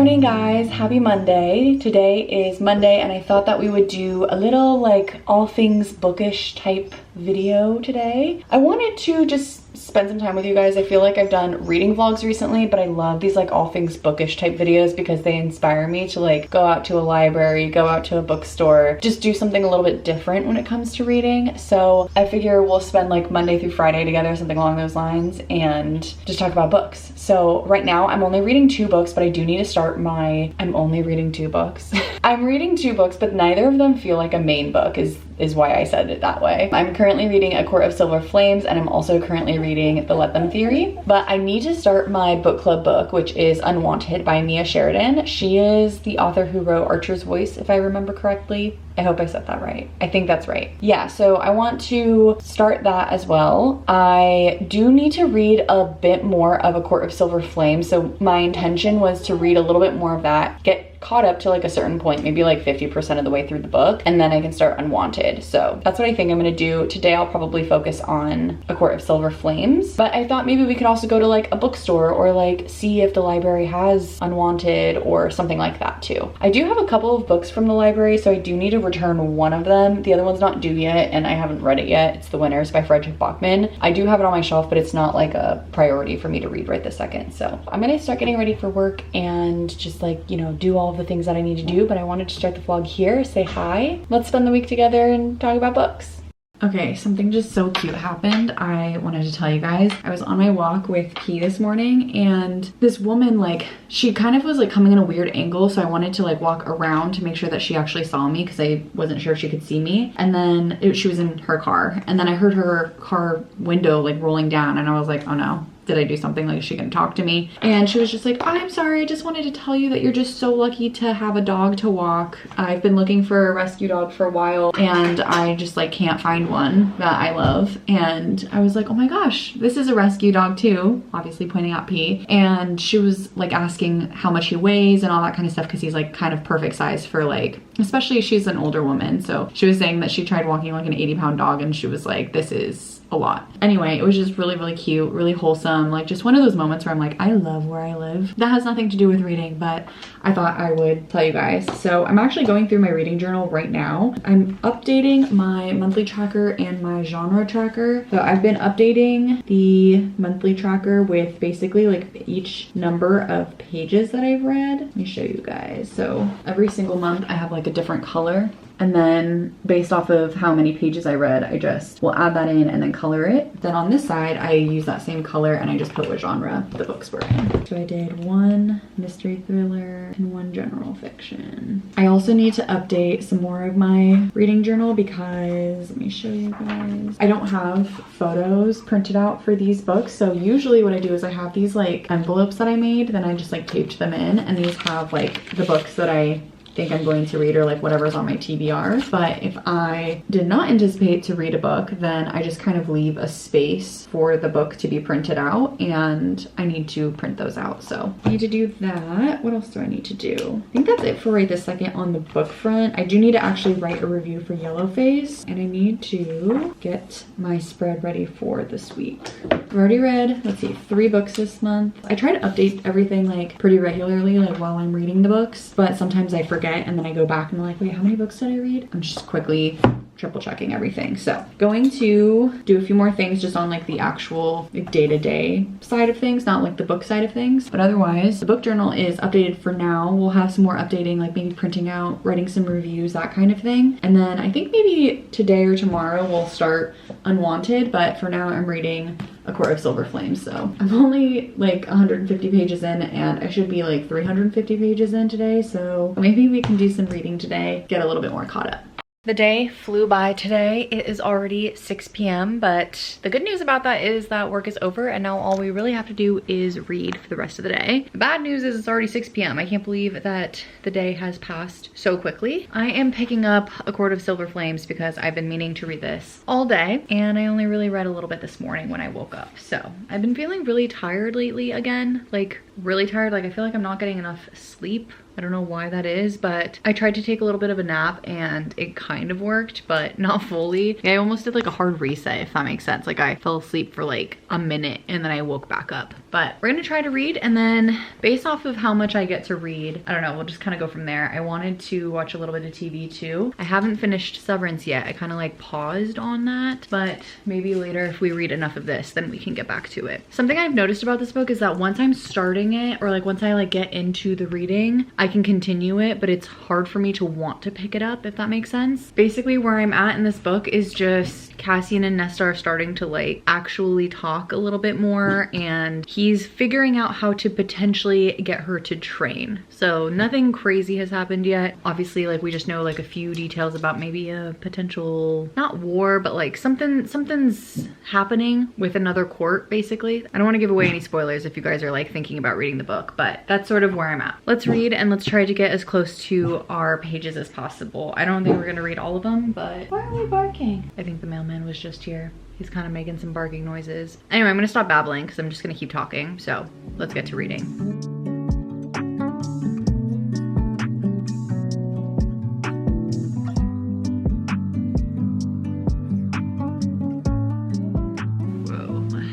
morning, guys. Happy Monday. Today is Monday and I thought that we would do a little like all things bookish type video today. I wanted to just spend some time with you guys. I feel like I've done reading vlogs recently, but I love these like all things bookish type videos because they inspire me to like go out to a library, go out to a bookstore, just do something a little bit different when it comes to reading. So I figure we'll spend like Monday through Friday together, something along those lines, and just talk about books. So right now I'm only reading 2 books, but I do need to start my, I'm only reading 2 books. I'm reading 2 books, but neither of them feel like a main book is why I said it that way. I'm currently reading A Court of Silver Flames and I'm also currently reading The Let Them Theory, but I need to start my book club book, which is Unwanted by Mia Sheridan. She is the author who wrote Archer's Voice, if I remember correctly. I hope I said that right. I think that's right. Yeah, so I want to start that as well. I do need to read a bit more of A Court of Silver Flames. So my intention was to read a little bit more of that, get caught up to like a certain point, maybe like 50% of the way through the book, and then I can start Unwanted. So that's what I think I'm gonna do. Today I'll probably focus on A Court of Silver Flames, but I thought maybe we could also go to like a bookstore or like see if the library has Unwanted or something like that too. I do have a couple of books from the library, so I do need to return one of them. The other one's not due yet and I haven't read it yet. It's The Winners by Frederick Bachman. I do have it on my shelf, but it's not like a priority for me to read right this second. So I'm gonna start getting ready for work and just like, you know, do all of the things that I need to do, but I wanted to start the vlog here, say hi. Let's spend the week together and talk about books. Okay, something just so cute happened. I wanted to tell you guys. I was on my walk with P this morning and this woman, like, she kind of was like coming in a weird angle, so I wanted to like walk around to make sure that she actually saw me because I wasn't sure if she could see me. And then she was in her car and then I heard her car window like rolling down and I was like, oh no. Did I do something? Like, is she gonna talk to me? And she was just like, I'm sorry, I just wanted to tell you that you're just so lucky to have a dog to walk. I've been looking for a rescue dog for a while and I just like can't find one that I love. And I was like, oh my gosh, this is a rescue dog too, obviously pointing out P. And she was like asking how much he weighs and all that kind of stuff because he's like kind of perfect size for like, especially she's an older woman. So she was saying that she tried walking like an 80-pound dog and she was like, this is a lot. Anyway, it was just really, really cute, really wholesome, like just one of those moments where I'm like, I love where I live. That has nothing to do with reading, but I thought I would tell you guys. So I'm actually going through my reading journal right now. I'm updating my monthly tracker and my genre tracker. So I've been updating the monthly tracker with basically like each number of pages that I've read. Let me show you guys. So every single month I have like a different color. And then based off of how many pages I read, I just will add that in and then color it. Then on this side, I use that same color and I just put what genre the books were in. So I did 1 mystery thriller and 1 general fiction. I also need to update some more of my reading journal because, let me show you guys. I don't have photos printed out for these books. So usually what I do is I have these like envelopes that I made, then I just like taped them in, and these have like the books that I think I'm going to read or like whatever's on my TBR. But if I did not anticipate to read a book, then I just kind of leave a space for the book to be printed out, and I need to print those out. So I need to do that. What else do I need to do? I think that's it for right this second on the book front. I do need to actually write a review for Yellowface, and I need to get my spread ready for this week. I've already read, let's see, 3 books this month. I try to update everything like pretty regularly, like while I'm reading the books, but sometimes I forget and then I go back and I'm like, wait, how many books did I read? I'm just quickly triple checking everything. So going to do a few more things just on like the actual like day-to-day side of things, not like the book side of things. But otherwise, the book journal is updated for now. We'll have some more updating, like maybe printing out, writing some reviews, that kind of thing. And then I think maybe today or tomorrow we'll start Unwanted, but for now I'm reading A Court of Silver Flames. So I'm only like 150 pages in and I should be like 350 pages in today. So maybe we can do some reading today, get a little bit more caught up. The day flew by today. It is already 6 p.m. but the good news about that is that work is over and now all we really have to do is read for the rest of the day. The bad news is it's already 6 p.m. I can't believe that the day has passed so quickly. I am picking up A Court of Silver Flames because I've been meaning to read this all day and I only really read a little bit this morning when I woke up. So I've been feeling really tired lately again, like really tired. Like I feel like I'm not getting enough sleep I don't know why that is, but I tried to take a little bit of a nap and it kind of worked, but not fully. Yeah, I almost did like a hard reset, if that makes sense. Like I fell asleep for like a minute and then I woke back up. But we're gonna try to read, and then based off of how much I get to read, I don't know, we'll just kind of go from there. I wanted to watch a little bit of TV too. I haven't finished Severance yet. I kind of like paused on that, but maybe later if we read enough of this, then we can get back to it. Something I've noticed about this book is that once I'm starting it, or like once I like get into the reading, I can continue it, but it's hard for me to want to pick it up, if that makes sense. Basically where I'm at in this book is just Cassian and Nesta are starting to like actually talk a little bit more, and he's figuring out how to potentially get her to train. So nothing crazy has happened yet. Obviously, like we just know like a few details about maybe a potential, not war, but like something's happening with another court, basically. I don't want to give away any spoilers if you guys are like thinking about reading the book, but that's sort of where I'm at. Let's read and let's try to get as close to our pages as possible. I don't think we're gonna read all of them, but why are we barking? I think the mailman was just here. He's kind of making some barking noises. Anyway, I'm gonna stop babbling because I'm just gonna keep talking. So let's get to reading.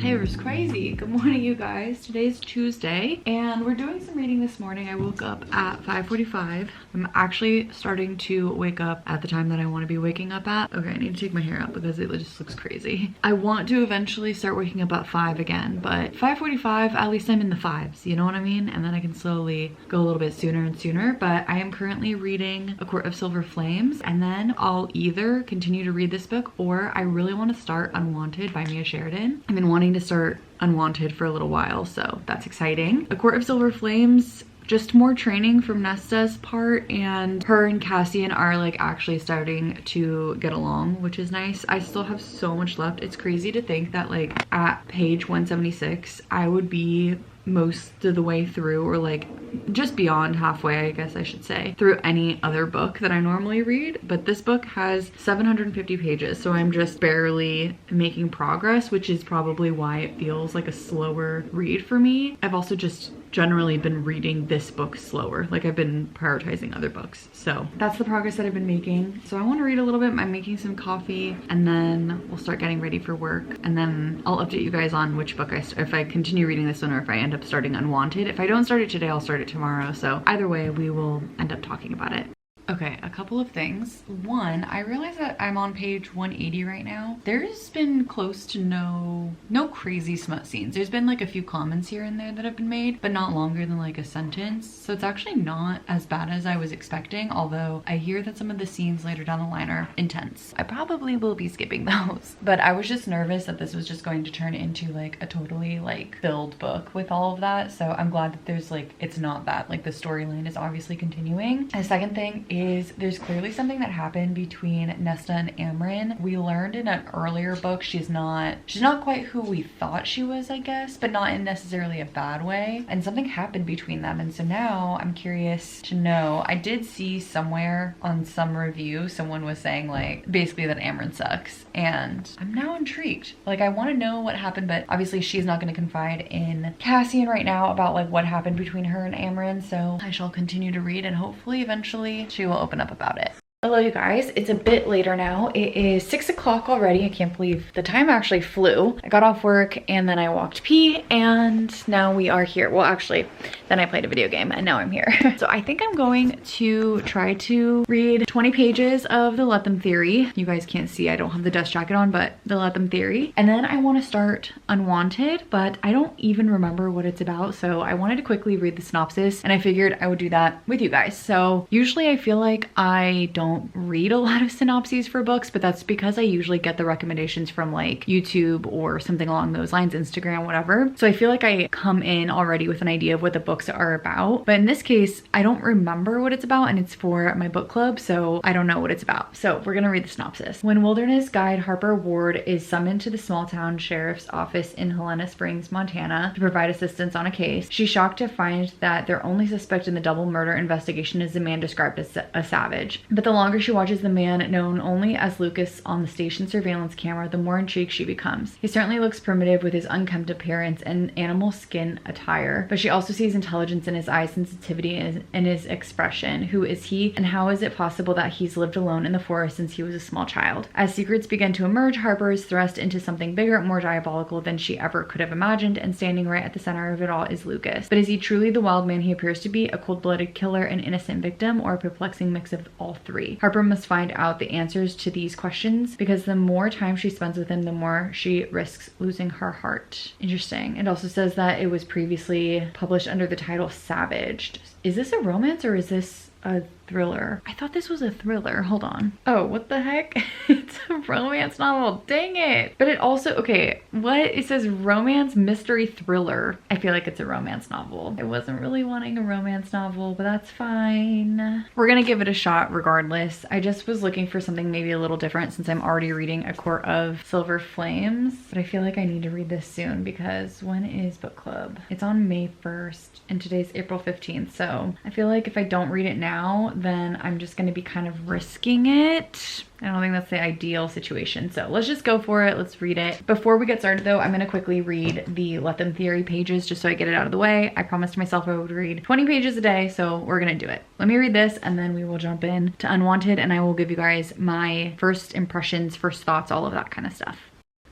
Hair is crazy. Good morning, you guys. Today's Tuesday and we're doing some reading this morning. I woke up at 5:45. I'm actually starting to wake up at the time that I want to be waking up at. Okay, I need to take my hair out because it just looks crazy. I want to eventually start waking up at 5 again, but 5:45, at least I'm in the 5s, you know what I mean? And then I can slowly go a little bit sooner and sooner. But I am currently reading A Court of Silver Flames, and then I'll either continue to read this book or I really want to start Unwanted by Mia Sheridan. I've been wanting to start Unwanted for a little while, so that's exciting. A Court of Silver Flames, just more training from Nesta's part, and her and Cassian are like actually starting to get along, which is nice. I still have so much left. It's crazy to think that like at page 176 I would be most of the way through, or like just beyond halfway, I guess I should say, through any other book that I normally read. But this book has 750 pages, so I'm just barely making progress, which is probably why it feels like a slower read for me. I've also just generally been reading this book slower. Like I've been prioritizing other books. So that's the progress that I've been making. So I want to read a little bit. I'm making some coffee and then we'll start getting ready for work. And then I'll update you guys on which book if I continue reading this one or if I end up starting Unwanted. If I don't start it today, I'll start it tomorrow. So either way, we will end up talking about it. Okay, a couple of things. One, I realize that I'm on page 180 right now. There's been close to no crazy smut scenes. There's been like a few comments here and there that have been made, but not longer than like a sentence. So it's actually not as bad as I was expecting, although I hear that some of the scenes later down the line are intense. I probably will be skipping those, but I was just nervous that this was just going to turn into like a totally like filled book with all of that. So I'm glad that there's like, it's not that. Like the storyline is obviously continuing. And the second thing is there's clearly something that happened between Nesta and Amren. We learned in an earlier book she's not quite who we thought she was, I guess, but not in necessarily a bad way. And something happened between them. And so now I'm curious to know. I did see somewhere on some review someone was saying like basically that Amren sucks, and I'm now intrigued. Like I want to know what happened, but obviously she's not going to confide in Cassian right now about like what happened between her and Amren. So I shall continue to read and hopefully eventually she will open up about it. Hello you guys, it's a bit later now. It is 6 o'clock already. I can't believe the time actually flew. I got off work and then I walked pee and now we are here. Well, actually, then I played a video game and now I'm here. So I think I'm going to try to read 20 pages of the Let Them Theory. You guys can't see, I don't have the dust jacket on, but the Let Them Theory. And then I want to start Unwanted, but I don't even remember what it's about. So I wanted to quickly read the synopsis and I figured I would do that with you guys. So usually I feel like I don't read a lot of synopses for books, but that's because I usually get the recommendations from like YouTube or something along those lines, Instagram, whatever. So I feel like I come in already with an idea of what the books are about. But in this case, I don't remember what it's about and it's for my book club, so I don't know what it's about. So we're gonna read the synopsis. When wilderness guide Harper Ward is summoned to the small town sheriff's office in Helena Springs, Montana to provide assistance on a case, she's shocked to find that their only suspect in the double murder investigation is the man described as a savage. But the law longer she watches the man known only as Lucas on the station surveillance camera, the more intrigued she becomes. He certainly looks primitive with his unkempt appearance and animal skin attire, but she also sees intelligence in his eyes, sensitivity in his expression. Who is he, and how is it possible that he's lived alone in the forest since he was a small child? As secrets begin to emerge, Harper is thrust into something bigger, more diabolical than she ever could have imagined, and standing right at the center of it all is Lucas. But is he truly the wild man he appears to be, a cold-blooded killer, an innocent victim, or a perplexing mix of all three? Harper must find out the answers to these questions, because the more time she spends with him, the more she risks losing her heart. Interesting. It also says that it was previously published under the title Savaged. Is this a romance or is this a thriller? I thought this was a thriller. Hold on. Oh, what the heck? It's a romance novel. Dang it. But it also, okay, what? It says romance mystery thriller. I feel like it's a romance novel. I wasn't really wanting a romance novel, but that's fine. We're gonna give it a shot regardless. I just was looking for something maybe a little different since I'm already reading A Court of Silver Flames, but I feel like I need to read this soon because when is book club? It's on May 1st and today's April 15th. So I feel like if I don't read it now, then I'm just going to be kind of risking it. I don't think that's the ideal situation. So let's just go for it. Let's read it. Before we get started though, I'm going to quickly read the Let Them Theory pages just so I get it out of the way. I promised myself I would read 20 pages a day, so we're going to do it. Let me read this and then we will jump in to Unwanted and I will give you guys my first impressions, first thoughts, all of that kind of stuff.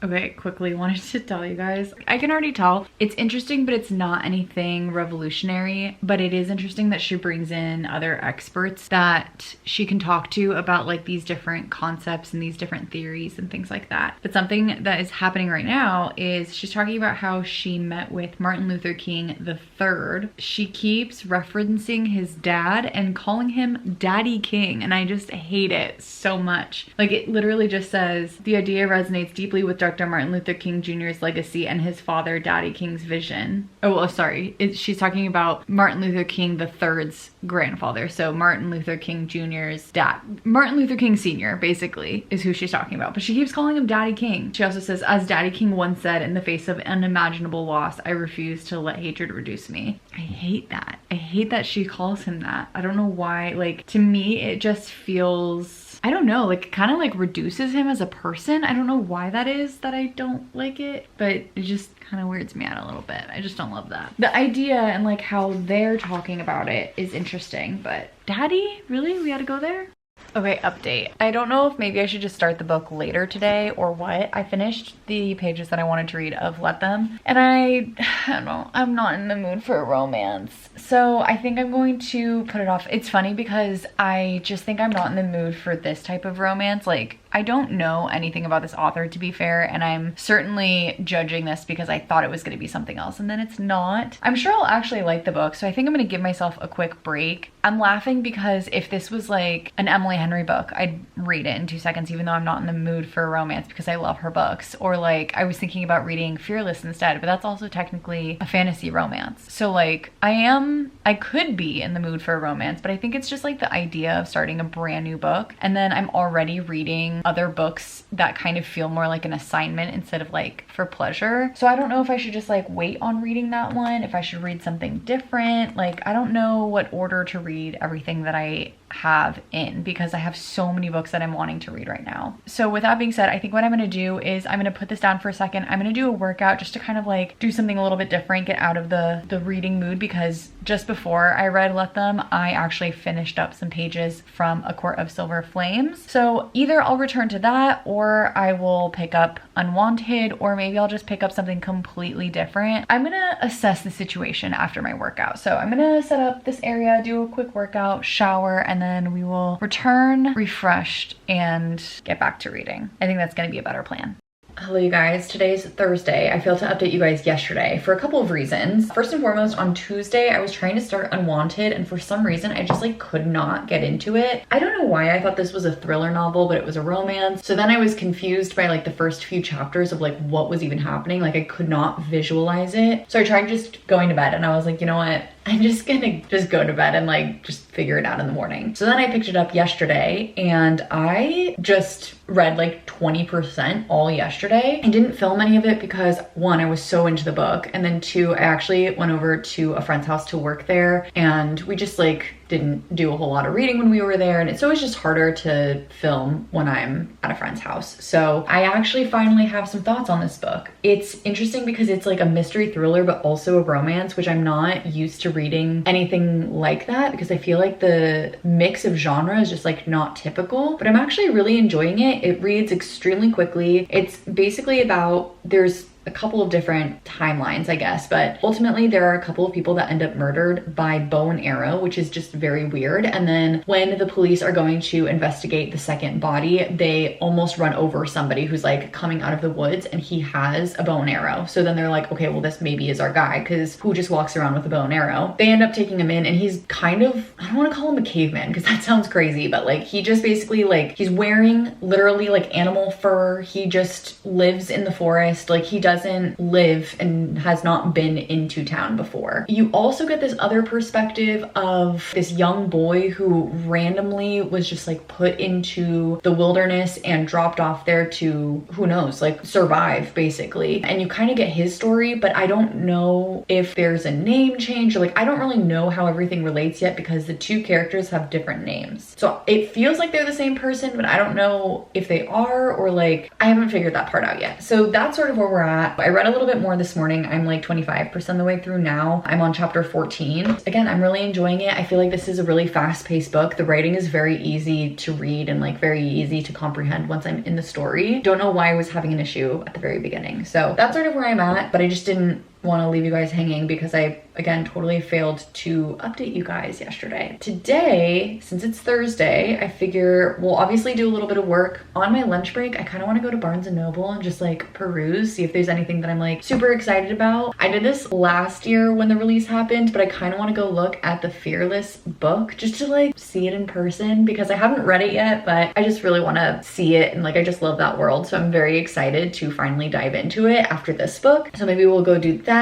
Okay, quickly wanted to tell you guys, I can already tell it's interesting, but it's not anything revolutionary, but it is interesting that she brings in other experts that she can talk to about like these different concepts and these different theories and things like that. But something that is happening right now is she's talking about how she met with Martin Luther King III. She keeps referencing his dad and calling him Daddy King, and I just hate it so much. Like, it literally just says, the idea resonates deeply with Dr. Martin Luther King Jr.'s legacy and his father, Daddy King's vision. Oh, well, sorry. She's talking about Martin Luther King III's grandfather. So Martin Luther King Jr.'s dad. Martin Luther King Sr. basically is who she's talking about. But she keeps calling him Daddy King. She also says, as Daddy King once said, in the face of unimaginable loss, I refuse to let hatred reduce me. I hate that. I hate that she calls him that. I don't know why. Like, to me, it just feels, I don't know, like, kind of like reduces him as a person. I don't know why that is that I don't like it, but it just kind of weirds me out a little bit. I just don't love that. The idea and like how they're talking about it is interesting, but Daddy, really? We had to go there? Okay, update. I don't know if maybe I should just start the book later today or what. I finished the pages that I wanted to read of Let Them, and I don't know, I'm not in the mood for a romance. So I think I'm going to put it off. It's funny because I just think I'm not in the mood for this type of romance. Like, I don't know anything about this author, to be fair, and I'm certainly judging this because I thought it was going to be something else and then it's not. I'm sure I'll actually like the book, so I think I'm going to give myself a quick break. I'm laughing because if this was like an Emily Henry book, I'd read it in 2 seconds even though I'm not in the mood for a romance because I love her books. Or like, I was thinking about reading Fearless instead, but that's also technically a fantasy romance. So like, I could be in the mood for a romance, but I think it's just like the idea of starting a brand new book and then I'm already reading other books that kind of feel more like an assignment instead of like for pleasure. So I don't know if I should just like wait on reading that one, if I should read something different. Like, I don't know what order to read everything that I have in because I have so many books that I'm wanting to read right now. So with that being said, I think what I'm going to do is I'm going to put this down for a second. I'm going to do a workout just to kind of like do something a little bit different, get out of the reading mood, because just before I read Let Them, I actually finished up some pages from A Court of Silver Flames. So either I'll return to that or I will pick up Unwanted, or maybe I'll just pick up something completely different. I'm going to assess the situation after my workout. So I'm going to set up this area, do a quick workout, shower, and then we will return refreshed and get back to reading. I think that's going to be a better plan. Hello you guys, today's Thursday. I failed to update you guys yesterday for a couple of reasons. First and foremost, on Tuesday, I was trying to start Unwanted and for some reason I just like could not get into it. I don't know why I thought this was a thriller novel, but it was a romance. So then I was confused by like the first few chapters of like what was even happening. Like, I could not visualize it. So I tried just going to bed and I was like, you know what? I'm just gonna go to bed and like just figure it out in the morning. So then I picked it up yesterday and I just read like 20% all yesterday. I didn't film any of it because one, I was so into the book, and then two, I actually went over to a friend's house to work there and we just like didn't do a whole lot of reading when we were there, and it's always just harder to film when I'm at a friend's house. So I actually finally have some thoughts on this book. It's interesting because it's like a mystery thriller, but also a romance, which I'm not used to reading anything like that because I feel like the mix of genre is just like not typical, but I'm actually really enjoying it. It reads extremely quickly. It's basically about, there's a couple of different timelines, I guess, but ultimately there are a couple of people that end up murdered by bow and arrow, which is just very weird. And then when the police are going to investigate the second body, they almost run over somebody who's like coming out of the woods and he has a bow and arrow. So then they're like, okay, well, this maybe is our guy, because who just walks around with a bow and arrow? They end up taking him in, and he's kind of, I don't want to call him a caveman because that sounds crazy, but like he just basically like, he's wearing literally like animal fur. He just lives in the forest. Like he doesn't live and has not been into town before. You also get this other perspective of this young boy who randomly was just like put into the wilderness and dropped off there to, who knows, like survive basically. And you kind of get his story, but I don't know if there's a name change or like, I don't really know how everything relates yet because the two characters have different names. So it feels like they're the same person, but I don't know if they are, or like, I haven't figured that part out yet. So that's sort of where we're at. I read a little bit more this morning. I'm like 25% of the way through now. I'm on chapter 14. Again, I'm really enjoying it. I feel like this is a really fast-paced book. The writing is very easy to read and like very easy to comprehend once I'm in the story. Don't know why I was having an issue at the very beginning. So that's sort of where I'm at, but I just didn't want to leave you guys hanging because I, again, totally failed to update you guys yesterday. Today, since it's Thursday, I figure we'll obviously do a little bit of work. On my lunch break, I kind of want to go to Barnes & Noble and just like peruse, see if there's anything that I'm like super excited about. I did this last year when the release happened, but I kind of want to go look at the Fearless book just to like see it in person because I haven't read it yet, but I just really want to see it, and like I just love that world. So I'm very excited to finally dive into it after this book. So maybe we'll go do that.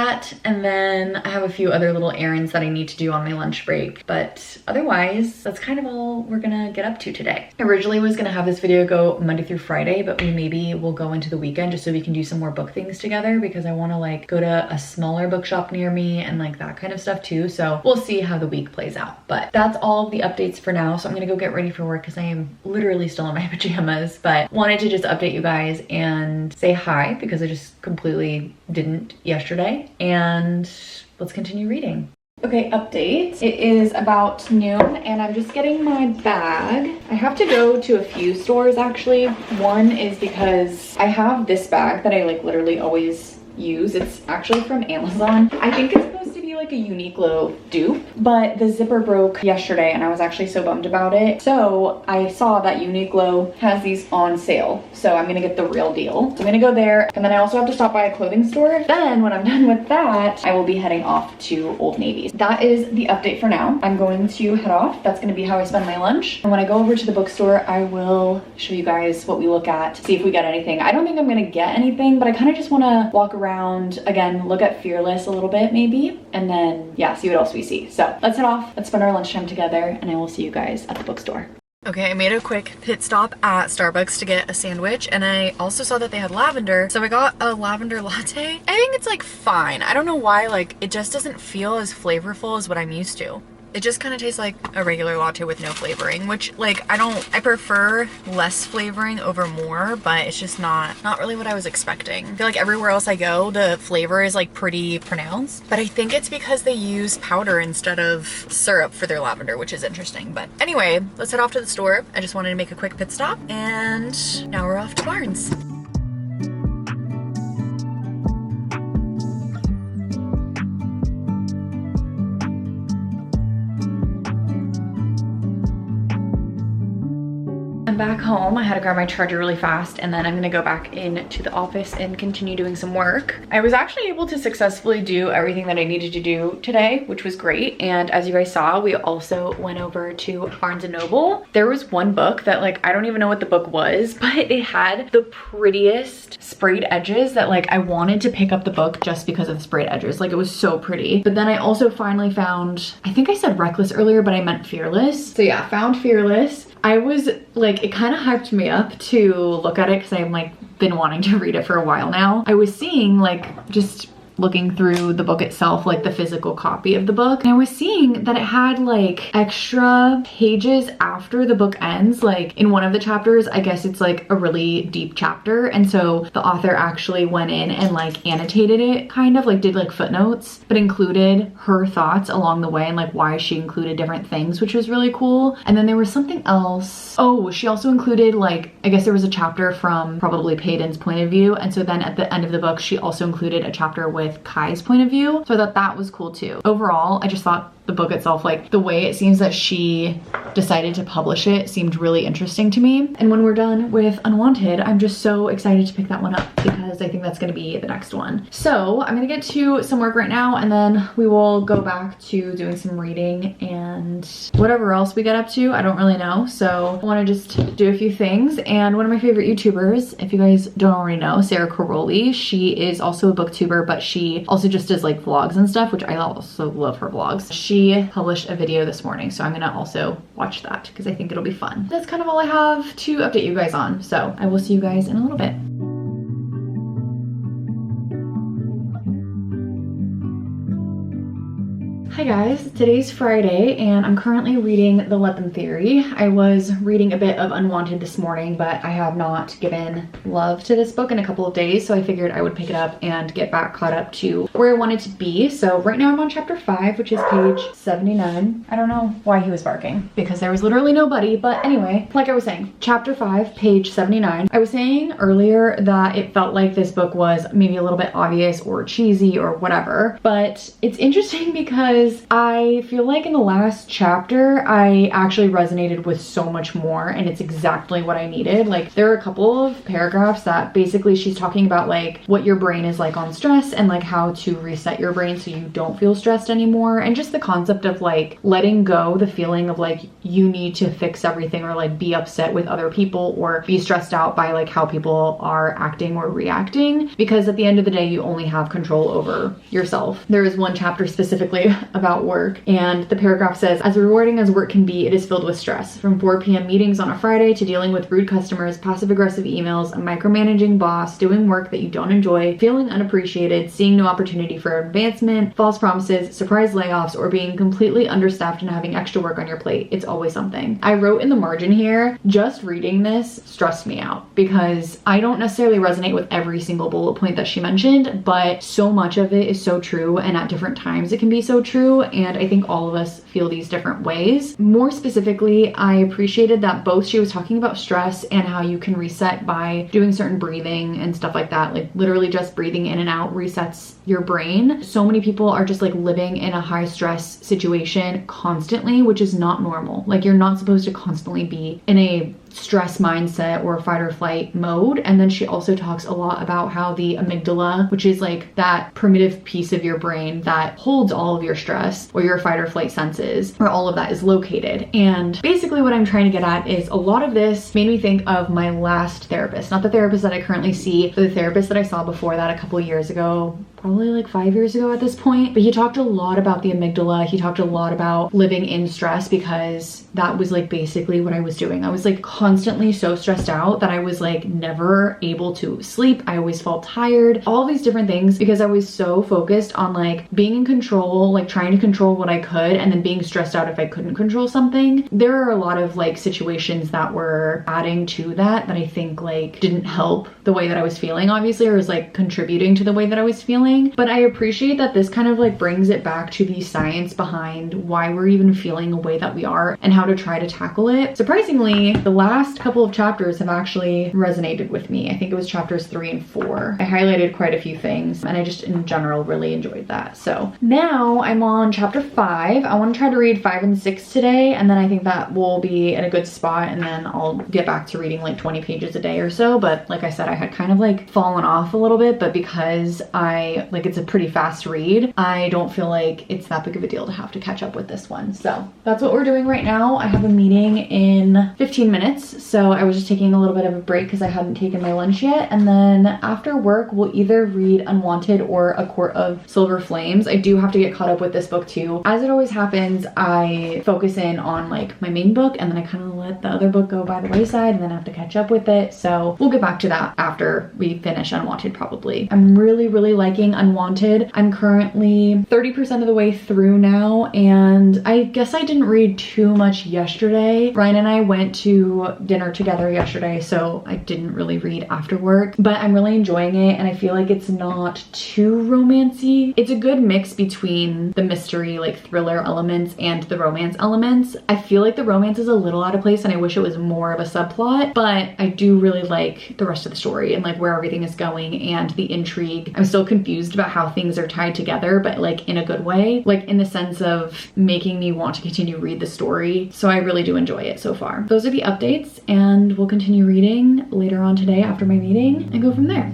And then I have a few other little errands that I need to do on my lunch break, but otherwise that's kind of all we're gonna get up to today. I originally was gonna have this video go Monday through Friday, but we maybe will go into the weekend just so we can do some more book things together because I want to like go to a smaller bookshop near me and like that kind of stuff too. So we'll see how the week plays out, but that's all of the updates for now. So I'm gonna go get ready for work because I am literally still in my pajamas, but wanted to just update you guys and say hi because I just completely didn't yesterday. And let's continue reading. Okay, update. It is about noon and I'm just getting my bag. I have to go to a few stores actually. One is because I have this bag that I like literally always use. It's actually from Amazon. I think it's supposed to be like a Uniqlo dupe, but the zipper broke yesterday and I was actually so bummed about it. So I saw that Uniqlo has these on sale. So I'm gonna get the real deal. So I'm gonna go there, and then I also have to stop by a clothing store. Then when I'm done with that, I will be heading off to Old Navy. That is the update for now. I'm going to head off. That's gonna be how I spend my lunch. And when I go over to the bookstore, I will show you guys what we look at, see if we get anything. I don't think I'm gonna get anything, but I kind of just wanna walk around, again, look at Fearless a little bit maybe, and then yeah, see what else we see. So let's head off, let's spend our lunchtime together, and I will see you guys at the bookstore. Okay, I made a quick pit stop at Starbucks to get a sandwich, and I also saw that they had lavender, so I got a lavender latte. I think it's like fine. I don't know why, like it just doesn't feel as flavorful as what I'm used to. It just kind of tastes like a regular latte with no flavoring, which like I prefer less flavoring over more, but it's just not really what I was expecting. I feel like everywhere else I go, the flavor is like pretty pronounced, but I think it's because they use powder instead of syrup for their lavender, which is interesting. But anyway, let's head off to the store. I just wanted to make a quick pit stop, and now we're off to Barnes. I'm back home. I had to grab my charger really fast, and then I'm gonna go back into the office and continue doing some work. I was actually able to successfully do everything that I needed to do today, which was great. And as you guys saw, we also went over to Barnes & Noble. There was one book that like, I don't even know what the book was, but it had the prettiest sprayed edges that like I wanted to pick up the book just because of the sprayed edges. Like it was so pretty. But then I also finally found, I think I said Reckless earlier, but I meant Fearless. So yeah, found Fearless. I was like, it kind of hyped me up to look at it because I've like been wanting to read it for a while now. I was seeing like just looking through the book itself, like the physical copy of the book, and I was seeing that it had like extra pages after the book ends. Like in one of the chapters, I guess it's like a really deep chapter, and so the author actually went in and like annotated it, kind of like did like footnotes, but included her thoughts along the way and like why she included different things, which was really cool. And then there was something else. Oh, she also included like, I guess there was a chapter from probably Peyton's point of view, and so then at the end of the book she also included a chapter with Kai's point of view, so I thought that was cool too. Overall, I just thought the book itself, like the way it seems that she decided to publish it, seemed really interesting to me. And when we're done with Unwanted, I'm just so excited to pick that one up because I think that's gonna be the next one. So I'm gonna get to some work right now, and then we will go back to doing some reading and whatever else we get up to. I don't really know. So I wanna just do a few things. And one of my favorite YouTubers, if you guys don't already know, Sarah Caroli, she is also a booktuber, but she also just does like vlogs and stuff, which I also love her vlogs. She published a video this morning, so I'm gonna also watch that because I think it'll be fun. That's kind of all I have to update you guys on, so I will see you guys in a little bit. Hi guys, today's Friday and I'm currently reading The Let Them Theory. I was reading a bit of Unwanted this morning, but I have not given love to this book in a couple of days, so I figured I would pick it up and get back caught up to where I wanted to be. So right now I'm on chapter 5, which is page 79. I don't know why he was barking because there was literally nobody, but anyway, like I was saying, chapter 5, page 79. I was saying earlier that it felt like this book was maybe a little bit obvious or cheesy or whatever, but it's interesting because I feel like in the last chapter, I actually resonated with so much more, and it's exactly what I needed. Like there are a couple of paragraphs that basically she's talking about like what your brain is like on stress and like how to reset your brain so you don't feel stressed anymore, and just the concept of like letting go the feeling of like you need to fix everything or like be upset with other people or be stressed out by like how people are acting or reacting, because at the end of the day you only have control over yourself. There is one chapter specifically about work, and the paragraph says, as rewarding as work can be, it is filled with stress. From 4 p.m. meetings on a Friday to dealing with rude customers, passive-aggressive emails, a micromanaging boss, doing work that you don't enjoy, feeling unappreciated, seeing no opportunity for advancement, false promises, surprise layoffs, or being completely understaffed and having extra work on your plate. It's always something. I wrote in the margin here, just reading this stressed me out because I don't necessarily resonate with every single bullet point that she mentioned, but so much of it is so true, and at different times it can be so true, and I think all of us feel these different ways. More specifically, I appreciated that both she was talking about stress and how you can reset by doing certain breathing and stuff like that, like literally just breathing in and out resets your brain. So many people are just like living in a high stress situation constantly, which is not normal. Like you're not supposed to constantly be in a stress mindset or fight or flight mode. And then she also talks a lot about how the amygdala, which is like that primitive piece of your brain that holds all of your stress or your fight or flight senses, where all of that is located. And basically what I'm trying to get at is a lot of this made me think of my last therapist, not the therapist that I currently see, but the therapist that I saw before that a couple of years ago, probably like 5 years ago at this point. But he talked a lot about the amygdala. He talked a lot about living in stress, because that was like basically what I was doing. I was like constantly so stressed out that I was like never able to sleep. I always felt tired, all these different things, because I was so focused on like being in control, like trying to control what I could, and then being stressed out if I couldn't control something. There are a lot of like situations that were adding to that I think like didn't help the way that I was feeling, obviously, or was like contributing to the way that I was feeling. But I appreciate that this kind of like brings it back to the science behind why we're even feeling the way that we are and how to try to tackle it. Surprisingly, the last couple of chapters have actually resonated with me. I think it was chapters 3 and 4. I highlighted quite a few things, and I just in general really enjoyed that. So now I'm on chapter 5. I want to try to read 5 and 6 today, and then I think that will be in a good spot, and then I'll get back to reading like 20 pages a day or so. But like I said, I had kind of like fallen off a little bit, but because it's a pretty fast read, I don't feel like it's that big of a deal to have to catch up with this one. So that's what we're doing right now. I have a meeting in 15 minutes, minutes. So I was just taking a little bit of a break because I hadn't taken my lunch yet. And then after work, we'll either read Unwanted or A Court of Silver Flames. I do have to get caught up with this book too. As it always happens, I focus in on like my main book and then I kind of let the other book go by the wayside and then I have to catch up with it. So we'll get back to that after we finish Unwanted probably. I'm really liking Unwanted. I'm currently 30% of the way through now, and I guess I didn't read too much yesterday. Ryan and I went to dinner together yesterday, so I didn't really read after work, but I'm really enjoying it and I feel like it's not too romancy. It's a good mix between the mystery, like thriller elements and the romance elements. I feel like the romance is a little out of place and I wish it was more of a subplot, but I do really like the rest of the story and like where everything is going and the intrigue. I'm still confused about how things are tied together, but like in a good way, like in the sense of making me want to continue read the story. So I really do enjoy it so far. Those are the updates and we'll continue reading later on today after my meeting and go from there.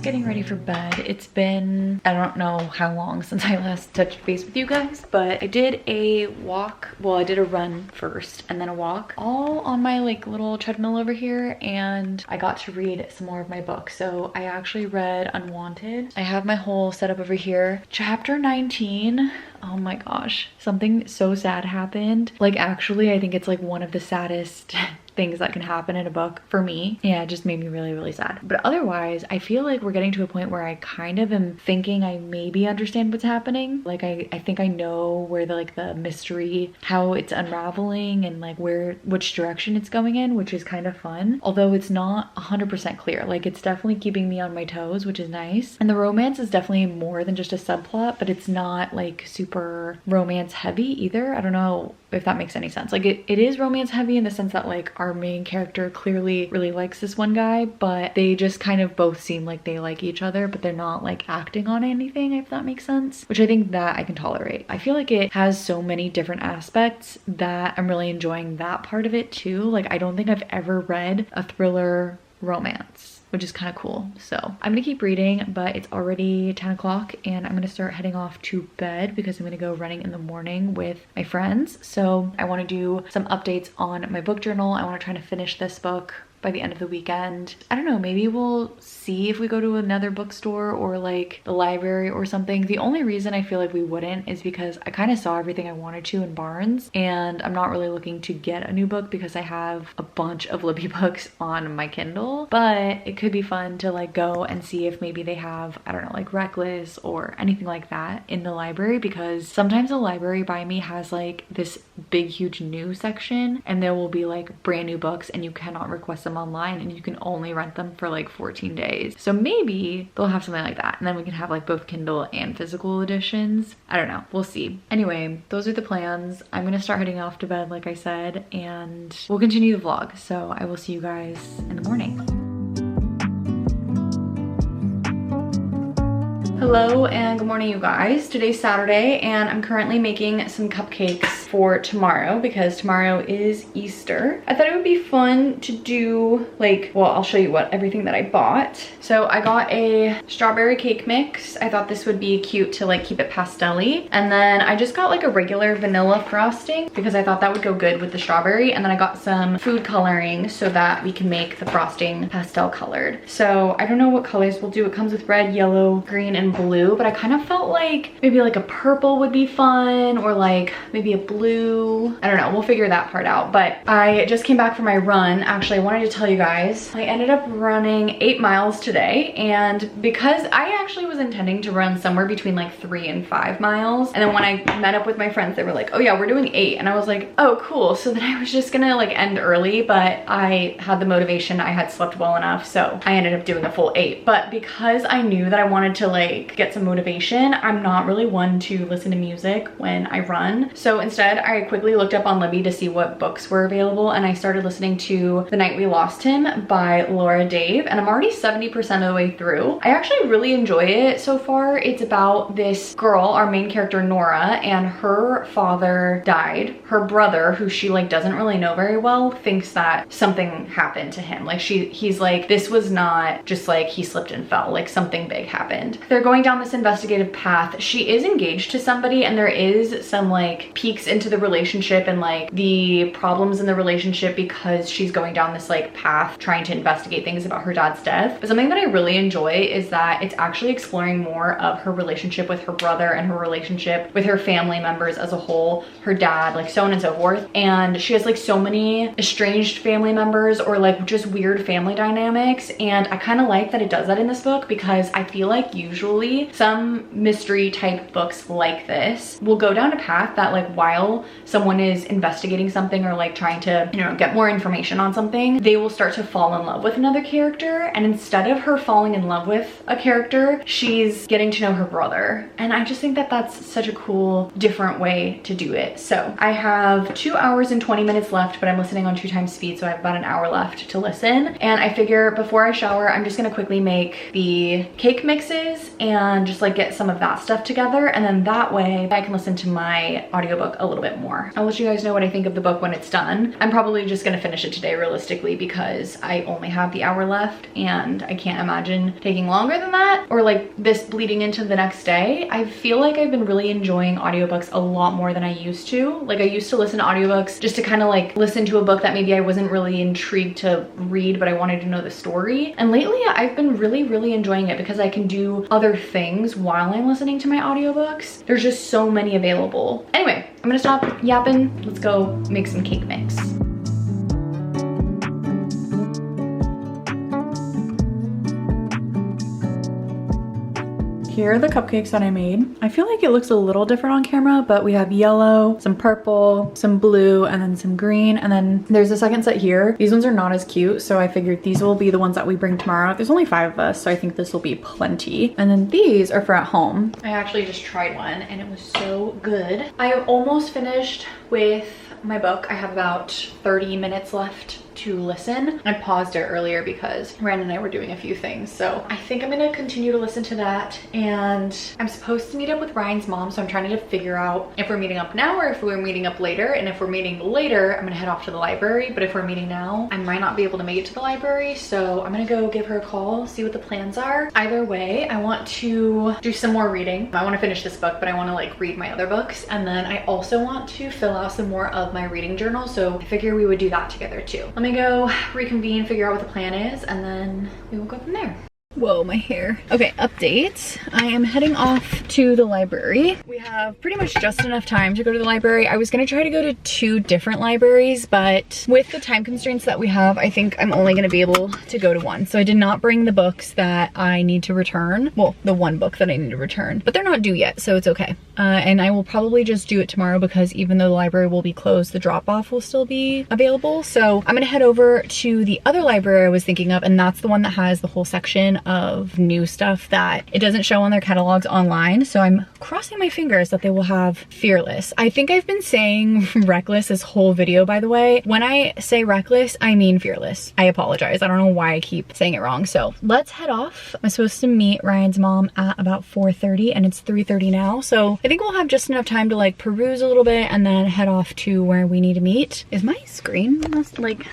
Getting ready for bed. It's been, I don't know how long since I last touched base with you guys, but I did a walk. Well, I did a run first and then a walk, all on my like little treadmill over here, and I got to read some more of my book. So I actually read Unwanted. I have my whole setup over here. Chapter 19. Oh my gosh, something so sad happened. Like actually, I think it's like one of the saddest things that can happen in a book for me. Yeah, it just made me really sad. But otherwise, I feel like we're getting to a point where I kind of am thinking I maybe understand what's happening. Like I think I know where the mystery, how it's unraveling and like which direction it's going in, which is kind of fun. Although it's not 100% clear. Like it's definitely keeping me on my toes, which is nice. And the romance is definitely more than just a subplot, but it's not like super romance heavy either. I don't know if that makes any sense. Like it is romance heavy in the sense that like our main character clearly really likes this one guy, but they just kind of both seem like they like each other, but they're not like acting on anything, if that makes sense, which I think that I can tolerate. I feel like it has so many different aspects that I'm really enjoying that part of it too. Like I don't think I've ever read a thriller romance, which is kind of cool. So I'm gonna keep reading, but it's already 10 o'clock and I'm gonna start heading off to bed because I'm gonna go running in the morning with my friends. So I want to do some updates on my book journal. I want to try to finish this book by the end of the weekend. I don't know, maybe we'll see if we go to another bookstore or like the library or something. The only reason I feel like we wouldn't is because I kind of saw everything I wanted to in Barnes and I'm not really looking to get a new book because I have a bunch of Libby books on my Kindle, but it could be fun to like go and see if maybe they have, I don't know, like Reckless or anything like that in the library, because sometimes the library by me has like this big huge new section and there will be like brand new books and you cannot request them online and you can only rent them for like 14 days. So maybe they'll have something like that and then we can have like both Kindle and physical editions. I don't know, we'll see. Anyway, those are the plans. I'm gonna start heading off to bed like I said, and we'll continue the vlog. So I will see you guys in the morning. Hello and good morning, you guys. Today's Saturday and I'm currently making some cupcakes for tomorrow because tomorrow is Easter. I thought it would be fun to do like, well, I'll show you everything that I bought. So I got a strawberry cake mix. I thought this would be cute to like keep it pastel-y. And then I just got like a regular vanilla frosting because I thought that would go good with the strawberry. And then I got some food coloring so that we can make the frosting pastel colored. So I don't know what colors we'll do. It comes with red, yellow, green, and blue, but I kind of felt like maybe like a purple would be fun or like maybe a blue. I don't know, we'll figure that part out. But I just came back from my run. Actually, I wanted to tell you guys, I ended up running 8 miles today, and because I actually was intending to run somewhere between like 3 and 5 miles, and then when I met up with my friends, they were like, oh yeah, we're doing 8, and I was like, oh cool. So then I was just gonna like end early, but I had the motivation, I had slept well enough, so I ended up doing a full 8. But because I knew that I wanted to like get some motivation, I'm not really one to listen to music when I run. So instead, I quickly looked up on Libby to see what books were available, and I started listening to The Night We Lost Him by Laura Dave, and I'm already 70% of the way through. I actually really enjoy it so far. It's about this girl, our main character Nora, and her father died. Her brother, who she like doesn't really know very well, thinks that something happened to him. Like he's like, this was not just like he slipped and fell, like something big happened. They're going going down this investigative path. She is engaged to somebody, and there is some like peeks into the relationship and like the problems in the relationship because she's going down this like path trying to investigate things about her dad's death. But something that I really enjoy is that it's actually exploring more of her relationship with her brother and her relationship with her family members as a whole, her dad, like so on and so forth. And she has like so many estranged family members or like just weird family dynamics, and I kind of like that it does that in this book, because I feel like usually some mystery type books like this will go down a path that like while someone is investigating something or like trying to, you know, get more information on something, they will start to fall in love with another character, and instead of her falling in love with a character, she's getting to know her brother. And I just think that that's such a cool different way to do it. So I have 2 hours and 20 minutes left, but I'm listening on 2 times speed, so I have about an hour left to listen. And I figure before I shower, I'm just gonna quickly make the cake mixes and just like get some of that stuff together, and then that way I can listen to my audiobook a little bit more. I'll let you guys know what I think of the book when it's done. I'm probably just gonna finish it today realistically, because I only have the hour left and I can't imagine taking longer than that, or like this bleeding into the next day. I feel like I've been really enjoying audiobooks a lot more than I used to. Like I used to listen to audiobooks just to kind of like listen to a book that maybe I wasn't really intrigued to read, but I wanted to know the story. And lately I've been really enjoying it because I can do other things while I'm listening to my audiobooks. There's just so many available. Anyway, I'm gonna stop yapping. Let's go make some cake mix. Here are the cupcakes that I made. I feel like it looks a little different on camera, but we have yellow, some purple, some blue, and then some green. And then there's a second set here. These ones are not as cute, so I figured these will be the ones that we bring tomorrow. There's only 5 of us, so I think this will be plenty. And then these are for at home. I actually just tried one and it was so good. I am almost finished with my book. I have about 30 minutes left to listen. I paused it earlier because Ryan and I were doing a few things, so I think I'm gonna continue to listen to that. And I'm supposed to meet up with Ryan's mom, so I'm trying to figure out if we're meeting up now or if we're meeting up later. And if we're meeting later, I'm gonna head off to the library, but if we're meeting now, I might not be able to make it to the library, so I'm gonna go give her a call, see what the plans are. Either way, I want to do some more reading. I want to finish this book, but I want to like read my other books, and then I also want to fill out some more of my reading journal, so I figure we would do that together too. Let me go reconvene, figure out what the plan is, and then we will go from there. Whoa, my hair. Okay, update. I am heading off to the library. We have pretty much just enough time to go to the library. I was gonna try to go to 2 different libraries, but with the time constraints that we have, I think I'm only gonna be able to go to 1. So I did not bring the books that I need to return. Well, the 1 book that I need to return, but they're not due yet, so it's okay. And I will probably just do it tomorrow, because even though the library will be closed, the drop-off will still be available. So I'm gonna head over to the other library I was thinking of, and that's the one that has the whole section of new stuff that it doesn't show on their catalogs online. So I'm crossing my fingers that they will have Fearless. I think I've been saying Reckless this whole video, by the way. When I say Reckless, I mean Fearless. I apologize. I don't know why I keep saying it wrong. So let's head off. I'm supposed to meet Ryan's mom at about 4:30, and it's 3:30 now. So I think we'll have just enough time to like peruse a little bit and then head off to where we need to meet. Is my screen like...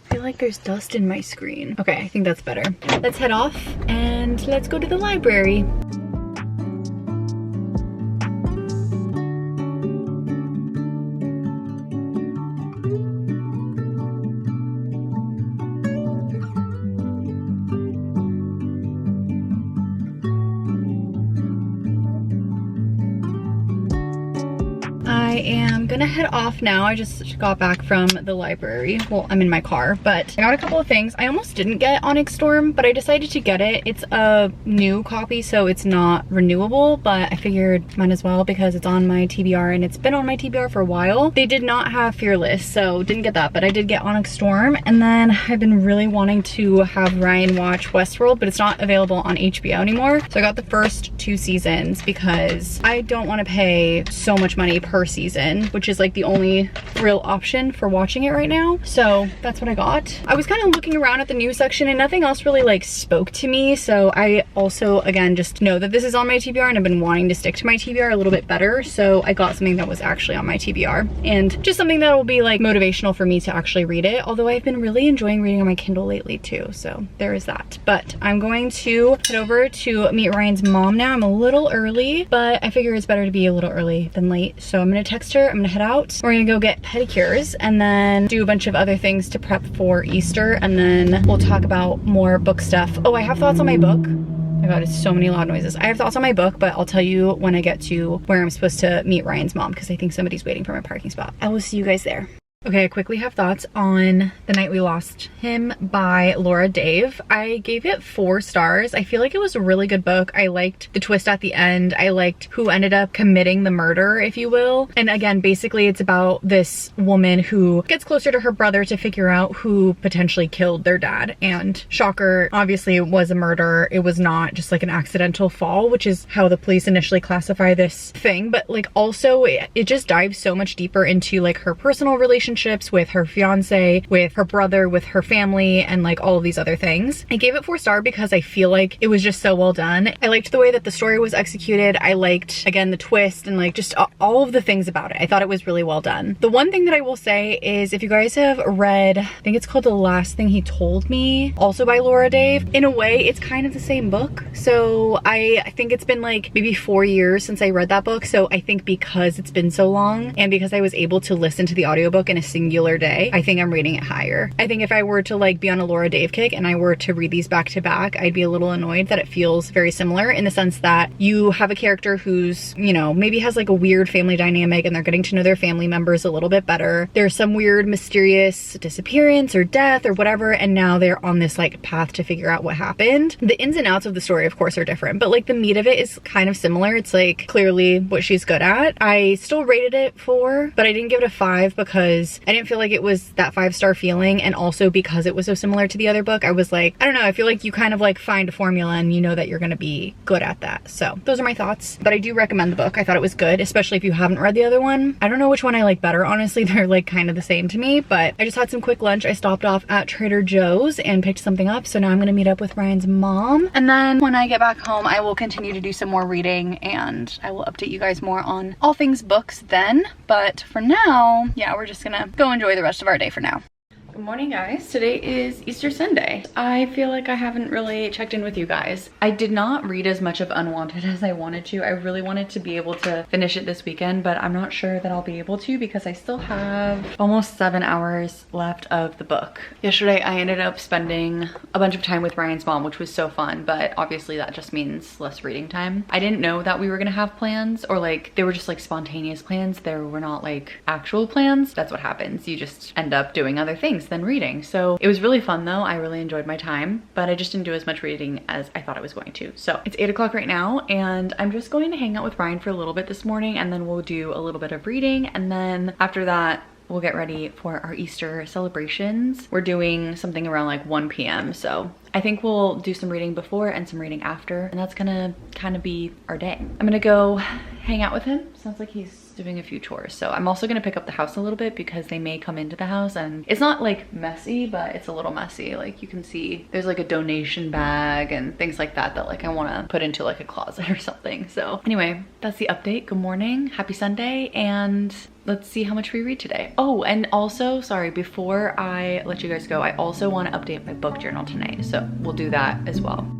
I feel like there's dust in my screen. Okay, I think that's better. Let's head off and let's go to the library. I am gonna head off now. I just got back from the library. Well, I'm in my car, but I got a couple of things. I almost didn't get Onyx Storm, but I decided to get it. It's a new copy, so it's not renewable, but I figured might as well because it's on my TBR and it's been on my TBR for a while. They did not have Fearless, so didn't get that, but I did get Onyx Storm. And then I've been really wanting to have Ryan watch Westworld, but it's not available on HBO anymore. So I got the first 2 seasons because I don't want to pay so much money per season, which is like the only real option for watching it right now. So that's what I got. I was kind of looking around at the news section and nothing else really like spoke to me. So I also, again, just know that this is on my TBR and I've been wanting to stick to my TBR a little bit better. So I got something that was actually on my TBR and just something that will be like motivational for me to actually read it. Although I've been really enjoying reading on my Kindle lately too. So there is that. But I'm going to head over to meet Ryan's mom now. I'm a little early, but I figure it's better to be a little early than late. So I'm gonna text her, I'm gonna head out. We're gonna go get pedicures and then do a bunch of other things to prep for Easter. And then we'll talk about more book stuff. Oh, I have thoughts on my book. Oh my god, it's so many loud noises. I have thoughts on my book, but I'll tell you when I get to where I'm supposed to meet Ryan's mom because I think somebody's waiting for my parking spot. I will see you guys there. Okay, I quickly have thoughts on The Night We Lost Him by Laura Dave. I gave it 4 stars. I feel like it was a really good book. I liked the twist at the end. I liked who ended up committing the murder, if you will. And again, basically it's about this woman who gets closer to her brother to figure out who potentially killed their dad. And shocker, obviously it was a murder. It was not just like an accidental fall, which is how the police initially classify this thing. But like also it just dives so much deeper into like her personal relationships with her fiance, with her brother, with her family, and like all of these other things. I gave it 4 stars because I feel like it was just so well done. I liked the way that the story was executed. I liked, again, the twist and like just all of the things about it. I thought it was really well done. The one thing that I will say is if you guys have read, I think it's called The Last Thing He Told Me, also by Laura Dave, in a way it's kind of the same book. So I think it's been like maybe 4 years since I read that book. So I think because it's been so long and because I was able to listen to the audiobook in a singular day, I think I'm rating it higher. I think if I were to like be on a Laura Dave kick and I were to read these back to back, I'd be a little annoyed that it feels very similar in the sense that you have a character who's, you know, maybe has like a weird family dynamic and they're getting to know their family members a little bit better. There's some weird mysterious disappearance or death or whatever, and now they're on this like path to figure out what happened. The ins and outs of the story of course are different, but like the meat of it is kind of similar. It's like clearly what she's good at. I still rated it 4, but I didn't give it a 5 because I didn't feel like it was that 5-star feeling, and also because it was so similar to the other book, I was like, I don't know, I feel like you kind of like find a formula and you know that you're gonna be good at that. So those are my thoughts, but I do recommend the book. I thought it was good, especially if you haven't read the other one. I don't know which one I like better, honestly. They're like kind of the same to me, but I just had some quick lunch. I stopped off at Trader Joe's and picked something up, so now I'm gonna meet up with Ryan's mom, and then when I get back home I will continue to do some more reading and I will update you guys more on all things books then. But for now, yeah, we're just gonna go enjoy the rest of our day for now. Good morning, guys. Today is Easter Sunday. I feel like I haven't really checked in with you guys. I did not read as much of Unwanted as I wanted to. I really wanted to be able to finish it this weekend, but I'm not sure that I'll be able to because I still have almost 7 hours left of the book. Yesterday, I ended up spending a bunch of time with Ryan's mom, which was so fun, but obviously that just means less reading time. I didn't know that we were gonna have plans, or like they were just like spontaneous plans. There were not like actual plans. That's what happens. You just end up doing other things than reading. So it was really fun though. I really enjoyed my time, but I just didn't do as much reading as I thought I was going to. So it's 8 o'clock right now and I'm just going to hang out with Ryan for a little bit this morning, and then we'll do a little bit of reading, and then after that we'll get ready for our Easter celebrations. We're doing something around like 1 p.m. So I think we'll do some reading before and some reading after, and that's gonna kind of be our day. I'm gonna go hang out with him. Sounds like he's doing a few chores. So I'm also gonna pick up the house a little bit because they may come into the house, and it's not like messy, but it's a little messy. Like you can see there's like a donation bag and things like that that like I want to put into like a closet or something. So anyway, that's the update. Good morning, happy Sunday, and let's see how much we read today. Oh, and also, sorry, before I let you guys go, I also want to update my book journal tonight. So we'll do that as well.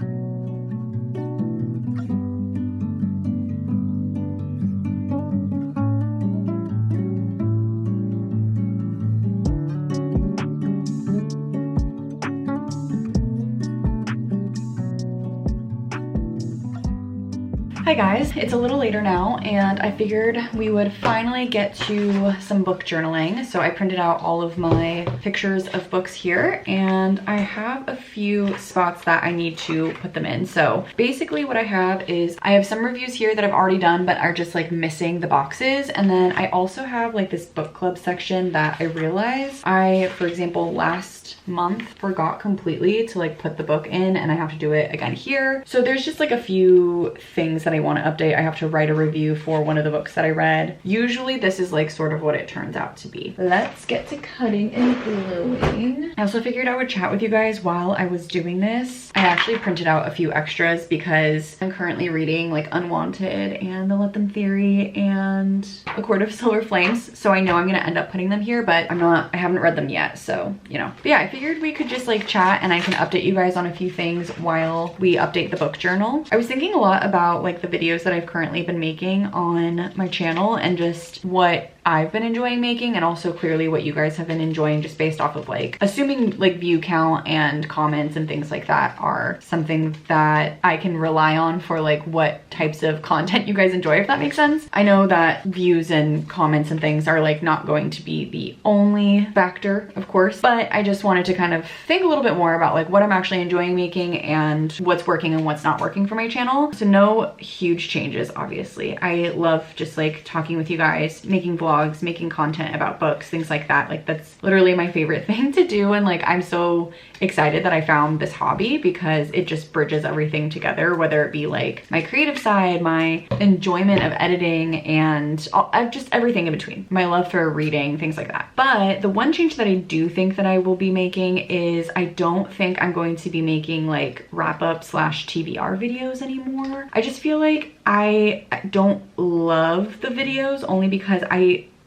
Hi guys, it's a little later now and I figured we would finally get to some book journaling. So I printed out all of my pictures of books here and I have a few spots that I need to put them in. So basically what I have is I have some reviews here that I've already done but are just like missing the boxes. And then I also have like this book club section that I realized I, for example, last month forgot completely to like put the book in, and I have to do it again here. So there's just like a few things that I want to update. I have to write a review for one of the books that I read. Usually this is like sort of what it turns out to be. Let's get to cutting and gluing. I also figured I would chat with you guys while I was doing this. I actually printed out a few extras because I'm currently reading like Unwanted and The Let Them Theory and A Court of Silver Flames. So I know I'm gonna end up putting them here, but I haven't read them yet, so you know. But yeah, I figured we could just like chat and I can update you guys on a few things while we update the book journal. I was thinking a lot about like the videos that I've currently been making on my channel and just what I've been enjoying making, and also clearly what you guys have been enjoying, just based off of like assuming like view count and comments and things like that are something that I can rely on for like what types of content you guys enjoy, if that makes sense. I know that views and comments and things are like not going to be the only factor, of course, but I just wanted to kind of think a little bit more about like what I'm actually enjoying making and what's working and what's not working for my channel. So no huge changes, obviously. I love just like talking with you guys, making vlogs, making content about books, things like that. Like that's literally my favorite thing to do, and like I'm so excited that I found this hobby because it just bridges everything together, whether it be like my creative side, my enjoyment of editing, and just everything in between, my love for reading, things like that. But the one change that I do think that I will be making is I don't think I'm going to be making like wrap-up / TBR videos anymore. I just feel like I don't love the videos, only because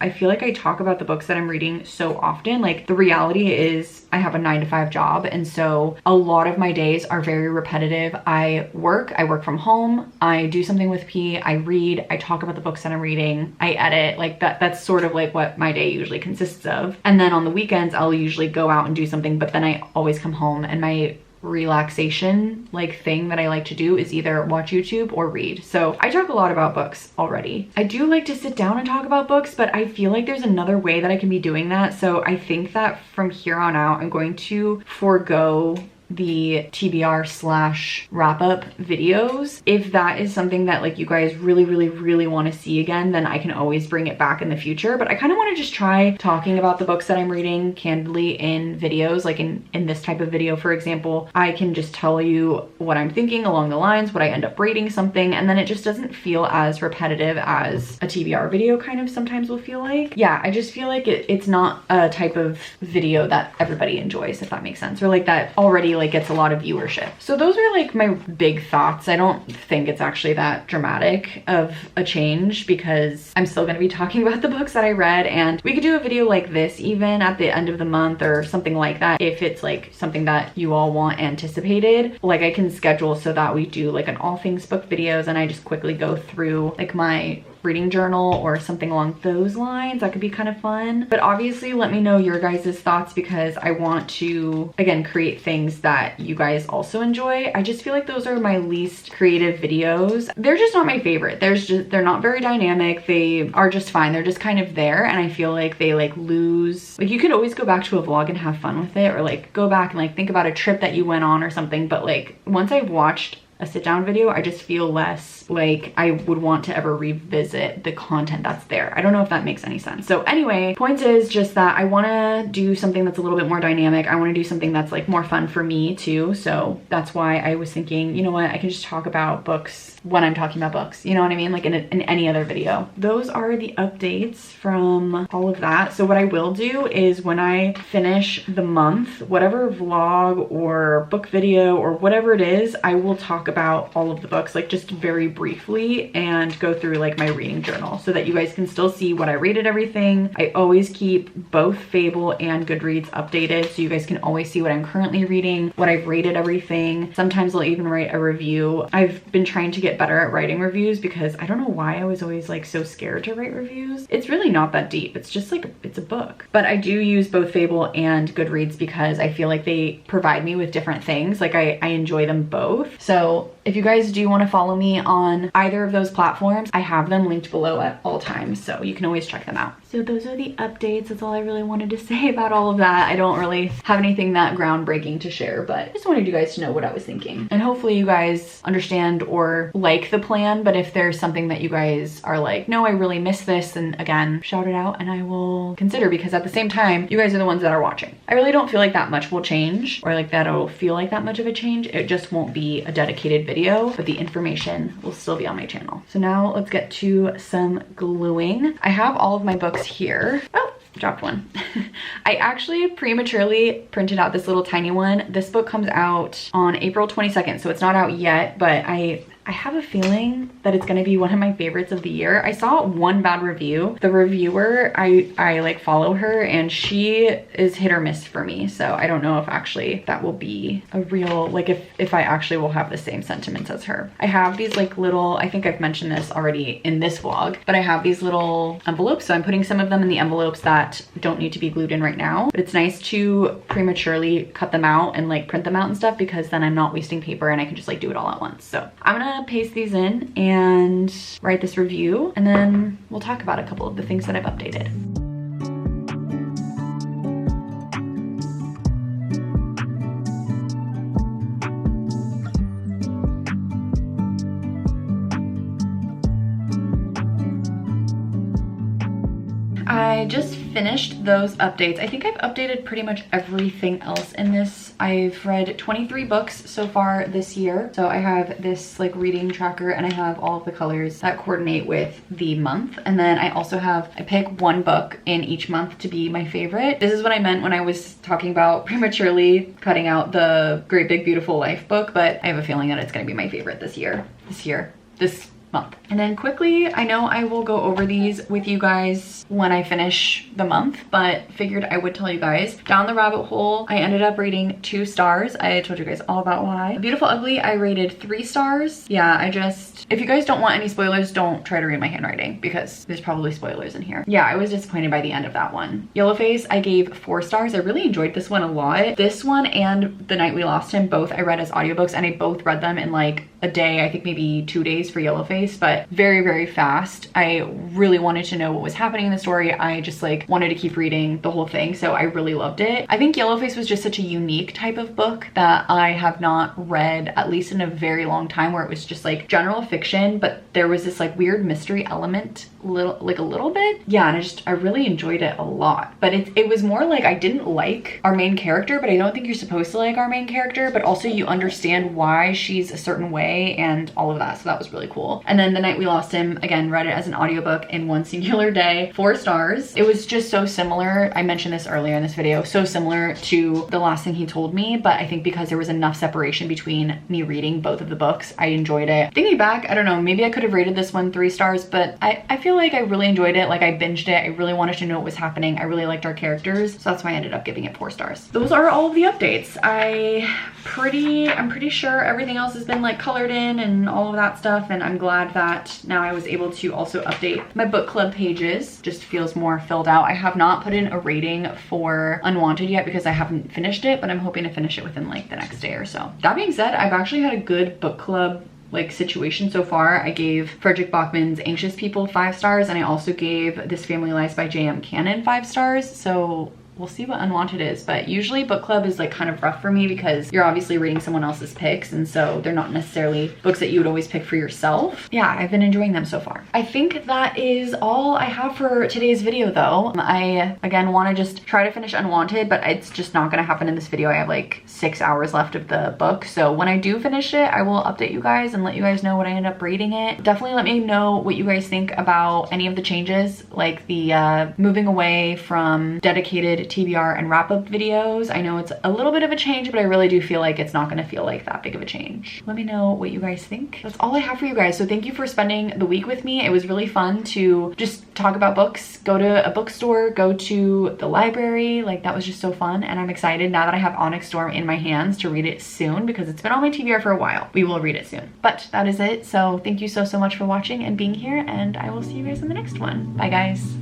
I feel like I talk about the books that I'm reading so often. Like the reality is I have a 9-to-5 job, and so a lot of my days are very repetitive. I work from home, I do something with P, I read, I talk about the books that I'm reading, I edit. Like that's sort of like what my day usually consists of. And then on the weekends I'll usually go out and do something, but then I always come home and my relaxation like thing that I like to do is either watch YouTube or read. So I talk a lot about books already. I do like to sit down and talk about books, but I feel like there's another way that I can be doing that. So I think that from here on out I'm going to forego the TBR / wrap-up videos. If that is something that like you guys really want to see again, then I can always bring it back in the future. But I kind of want to just try talking about the books that I'm reading candidly in videos. Like in this type of video, for example, I can just tell you what I'm thinking along the lines, what I end up rating something, and then it just doesn't feel as repetitive as a TBR video kind of sometimes will feel like. Yeah, I just feel like it's not a type of video that everybody enjoys, if that makes sense, or like that already like gets a lot of viewership. So those are like my big thoughts. I don't think it's actually that dramatic of a change because I'm still going to be talking about the books that I read, and we could do a video like this even at the end of the month or something like that if it's like something that you all want anticipated. Like I can schedule so that we do like an all things book videos and I just quickly go through like my reading journal or something along those lines. That could be kind of fun. But obviously let me know your guys' thoughts because I want to, again, create things that you guys also enjoy. I just feel like those are my least creative videos. They're just not my favorite. They're not very dynamic. They are just fine. They're just kind of there, and I feel like they like lose, like you could always go back to a vlog and have fun with it, or like go back and like think about a trip that you went on or something. But like once I've watched a sit down video, I just feel less like I would want to ever revisit the content that's there. I don't know if that makes any sense. So anyway, point is just that I want to do something that's a little bit more dynamic. I want to do something that's like more fun for me too. So that's why I was thinking, you know what, I can just talk about books when I'm talking about books, you know what I mean? Like in any other video. Those are the updates from all of that. So what I will do is when I finish the month, whatever vlog or book video or whatever it is, I will talk about all of the books, like just very briefly, and go through like my reading journal so that you guys can still see what I rated everything. I always keep both Fable and Goodreads updated so you guys can always see what I'm currently reading, what I've rated everything. Sometimes I'll even write a review. I've been trying to get better at writing reviews because I don't know why I was always like so scared to write reviews. It's really not that deep. It's just like, it's a book. But I do use both Fable and Goodreads because I feel like they provide me with different things. Like I enjoy them both. So if you guys do want to follow me on either of those platforms, I have them linked below at all times, so you can always check them out. So those are the updates. That's all I really wanted to say about all of that. I don't really have anything that groundbreaking to share, but I just wanted you guys to know what I was thinking. And hopefully you guys understand or like the plan, but if there's something that you guys are like, no, I really miss this, then again, shout it out and I will consider, because at the same time, you guys are the ones that are watching. I really don't feel like that much will change, or like that it'll feel like that much of a change. It just won't be a dedicated video video, but the information will still be on my channel. So now let's get to some gluing. I have all of my books here. Oh, dropped one. I actually prematurely printed out this little tiny one. This book comes out on April 22nd, so it's not out yet, but I have a feeling that it's gonna be one of my favorites of the year. I saw one bad review. The reviewer, I like follow her, and she is hit or miss for me. So I don't know if actually that will be a real, like if I actually will have the same sentiments as her. I have these like little, I think I've mentioned this already in this vlog, but I have these little envelopes. So I'm putting some of them in the envelopes that don't need to be glued in right now. But it's nice to prematurely cut them out and like print them out and stuff, because then I'm not wasting paper and I can just like do it all at once. So I'm gonna paste these in and write this review, and then we'll talk about a couple of the things that I've updated. I just finished those updates. I think I've updated pretty much everything else in this. I've read 23 books so far this year. So I have this like reading tracker, and I have all of the colors that coordinate with the month. And then I also have, I pick one book in each month to be my favorite. This is what I meant when I was talking about prematurely cutting out the Great Big Beautiful Life book, but I have a feeling that it's gonna be my favorite this month. And then quickly, I know I will go over these with you guys when I finish the month, but figured I would tell you guys. Down the Rabbit Hole, I ended up rating 2 stars. I told you guys all about why. Beautiful Ugly, I rated 3 stars. Yeah, if you guys don't want any spoilers, don't try to read my handwriting, because there's probably spoilers in here. Yeah, I was disappointed by the end of that one. Yellowface, I gave 4 stars. I really enjoyed this one a lot. This one and The Night We Lost Him, both I read as audiobooks, and I both read them in like a day, I think maybe 2 days for Yellowface, but very, very fast. I really wanted to know what was happening in the story. I just like wanted to keep reading the whole thing, so I really loved it. I think Yellowface was just such a unique type of book that I have not read, at least in a very long time, where it was just like general fiction, but there was this like weird mystery element, a little bit. Yeah, and I really enjoyed it a lot. But it was more like I didn't like our main character, but I don't think you're supposed to like our main character, but also you understand why she's a certain way and all of that, so that was really cool. And then The Night We Lost Him, again, read it as an audiobook in one singular day, 4 stars. It was just so similar, I mentioned this earlier in this video, so similar to The Last Thing He Told Me, but I think because there was enough separation between me reading both of the books, I enjoyed it. Thinking back, I don't know, maybe I could have rated this one 3 stars, but I feel like I really enjoyed it. Like I binged it, I really wanted to know what was happening, I really liked our characters, so that's why I ended up giving it 4 stars. Those are all of the updates. I'm pretty sure everything else has been like colored in and all of that stuff, and I'm glad that now I was able to also update my book club pages. Just feels more filled out. I have not put in a rating for Unwanted yet because I haven't finished it, but I'm hoping to finish it within like the next day or so. That being said, I've actually had a good book club like situation so far. I gave Frederick Bachman's Anxious People 5 stars, and I also gave This Family Lies by J.M. Cannon 5 stars. So we'll see what Unwanted is, but usually book club is like kind of rough for me because you're obviously reading someone else's picks, and so they're not necessarily books that you would always pick for yourself. Yeah, I've been enjoying them so far. I think that is all I have for today's video though. I again want to just try to finish Unwanted, but it's just not gonna happen in this video. I have like 6 hours left of the book, so when I do finish it, I will update you guys and let you guys know what I end up rating it. Definitely let me know what you guys think about any of the changes, like the moving away from dedicated TBR and wrap-up videos. I know it's a little bit of a change, but I really do feel like it's not gonna feel like that big of a change. Let me know what you guys think. That's all I have for you guys. So thank you for spending the week with me. It was really fun to just talk about books, go to a bookstore, go to the library. Like that was just so fun, and I'm excited now that I have Onyx Storm in my hands to read it soon because it's been on my TBR for a while. We will read it soon. But that is it. So thank you so much for watching and being here, and I will see you guys in the next one. Bye guys.